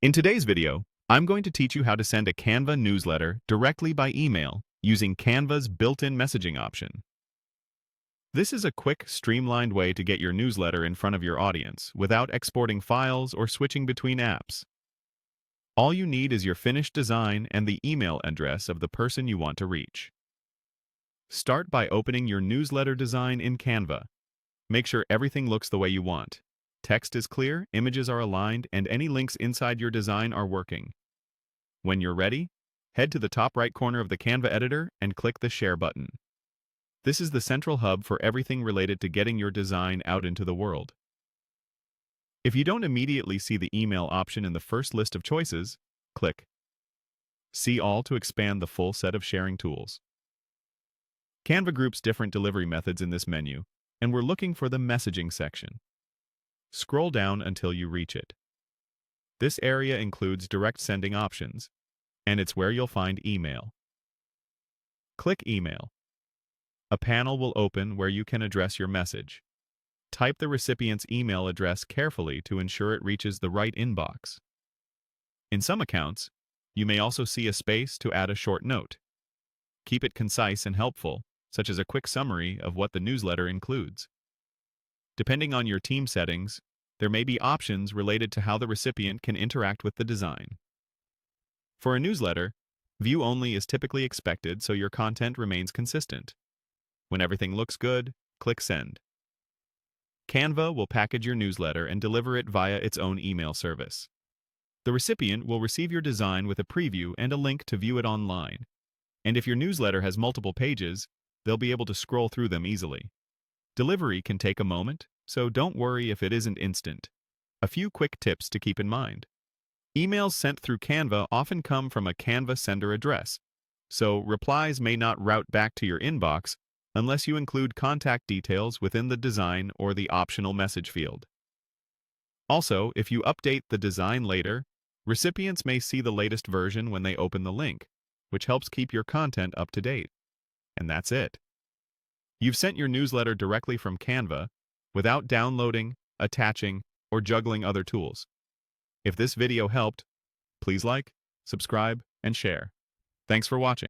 In today's video, I'm going to teach you how to send a Canva newsletter directly by email using Canva's built-in messaging option. This is a quick, streamlined way to get your newsletter in front of your audience without exporting files or switching between apps. All you need is your finished design and the email address of the person you want to reach. Start by opening your newsletter design in Canva. Make sure everything looks the way you want. Text is clear, images are aligned, and any links inside your design are working. When you're ready, head to the top right corner of the Canva editor and click the Share button. This is the central hub for everything related to getting your design out into the world. If you don't immediately see the email option in the first list of choices, click See All to expand the full set of sharing tools. Canva groups different delivery methods in this menu, and we're looking for the messaging section. Scroll down until you reach it. This area includes direct sending options, and it's where you'll find email. Click Email. A panel will open where you can address your message. Type the recipient's email address carefully to ensure it reaches the right inbox. In some accounts, you may also see a space to add a short note. Keep it concise and helpful, such as a quick summary of what the newsletter includes. Depending on your team settings, there may be options related to how the recipient can interact with the design. For a newsletter, view only is typically expected so your content remains consistent. When everything looks good, click Send. Canva will package your newsletter and deliver it via its own email service. The recipient will receive your design with a preview and a link to view it online. And if your newsletter has multiple pages, they'll be able to scroll through them easily. Delivery can take a moment, so don't worry if it isn't instant. A few quick tips to keep in mind. Emails sent through Canva often come from a Canva sender address, so replies may not route back to your inbox unless you include contact details within the design or the optional message field. Also, if you update the design later, recipients may see the latest version when they open the link, which helps keep your content up to date. And that's it. You've sent your newsletter directly from Canva without downloading, attaching, or juggling other tools. If this video helped, please like, subscribe, and share. Thanks for watching.